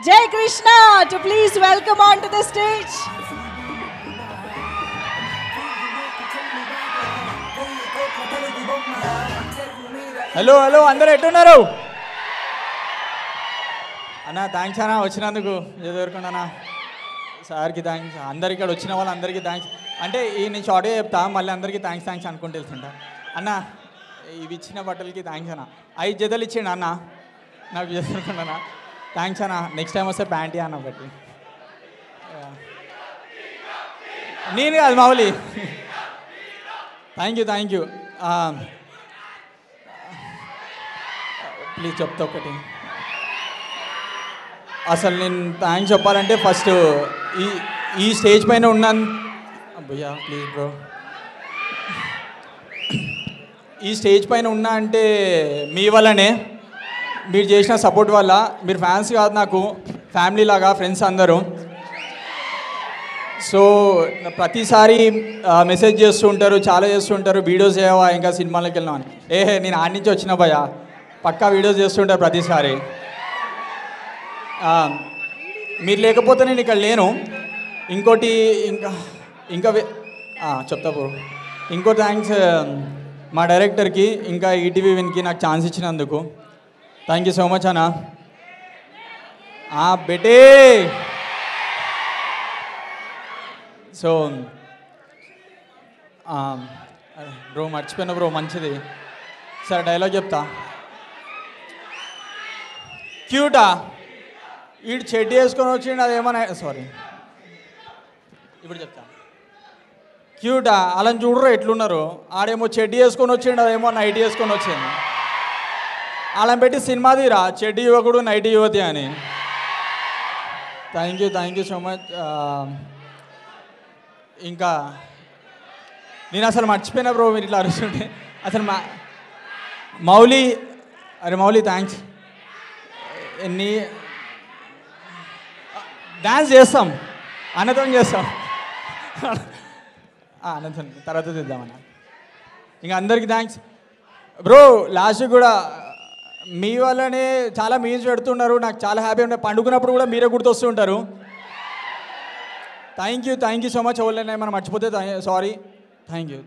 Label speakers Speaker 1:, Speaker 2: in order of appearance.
Speaker 1: Jai Krishna to please welcome onto the stage.
Speaker 2: Hello hello అందరూ ఎట్టున్నారు అన్న? Thanks అన్న వచ్చినందుకు ఎదుర్కొన్నా సార్కి థ్యాంక్స్, అందరికి ఇక్కడ వచ్చిన వాళ్ళందరికీ థ్యాంక్స్. అంటే ఈ నేను షార్ట్గా చెప్తా, మళ్ళీ అందరికీ థ్యాంక్స్ అనుకుంటూ వెళ్తుంటా. అన్న ఇవి ఇచ్చిన బట్టలకి థ్యాంక్స్ అన్న. 5 జతలు ఇచ్చిండు అన్న నాకు ఎదుర్కొన్నా. థ్యాంక్స్ అన్న. నెక్స్ట్ టైం వస్తే ప్యాంటీ అన్న ఒకటి. నేను కాదు మామూలు. థ్యాంక్ యూ ప్లీజ్ చెప్తా ఒకటి. అసలు నేను థ్యాంక్స్ చెప్పాలంటే ఫస్ట్ ఈ స్టేజ్ పైన ఉన్నాను భయ్యా, ప్లీజ్ బ్రో. ఈ స్టేజ్ పైన ఉన్నా అంటే మీ వల్లనే, మీరు చేసిన సపోర్ట్ వల్ల. మీరు ఫ్యాన్స్ కాదు, నాకు ఫ్యామిలీ లాగా ఫ్రెండ్స్ అందరూ. సో ప్రతిసారి మెసేజ్ చేస్తూ ఉంటారు, చాలా చేస్తూ ఉంటారు, వీడియోస్ చేయవా ఇంకా సినిమాలకు వెళ్ళినామని. నేను ఆడి నుంచి వచ్చిన భయ్యా, పక్కా వీడియోస్ చేస్తుంటారు ప్రతిసారి. మీరు లేకపోతే నేను ఇక్కడ లేను. ఇంకోటి ఇంకా చెప్తా బ్రో. ఇంకో థ్యాంక్స్ మా డైరెక్టర్కి, ఇంకా ఈటీవీ విన్కి నాకు ఛాన్స్ ఇచ్చినందుకు. థ్యాంక్ యూ సో మచ్ అన్న. బెటే సో బ్రో మర్చిపోయినా బ్రో, మంచిది. సరే డైలాగ్ చెప్తా. క్యూటా వీడు చెడ్డి వేసుకొని వచ్చిండు, అదేమన్నా సారీ ఇప్పుడు చెప్తా. క్యూటా అలా చూడరు ఎట్లున్నారు. ఆడేమో చెడ్డి వేసుకొని వచ్చిండు, అదేమో నైట్ వేసుకొని వచ్చింది. అలా పెట్టి సినిమా తీరా చెడ్డి యువకుడు నైట్ యువతి అని. Thank you so much. ఇంకా నేను అసలు మర్చిపోయినా బ్రో, మీరు ఇట్లా అరుస్తుంటే. అసలు మౌలి థ్యాంక్స్. ఎన్ని డ్యాన్స్ చేస్తాం, అన్నతం చేస్తాం, అన్నతం తర్వాత తీద్దామన్న. ఇంకా అందరికీ థ్యాంక్స్ బ్రో. లాస్ట్ కూడా మీ వల్లనే చాలా మీమ్స్ పెడుతున్నారు, నాకు చాలా హ్యాపీ ఉంటాయి. పండుకున్నప్పుడు కూడా మీరే గుర్తొస్తుంటారు. Thank you so much. ఎవరైనా మనం మర్చిపోతే సారీ. Thank you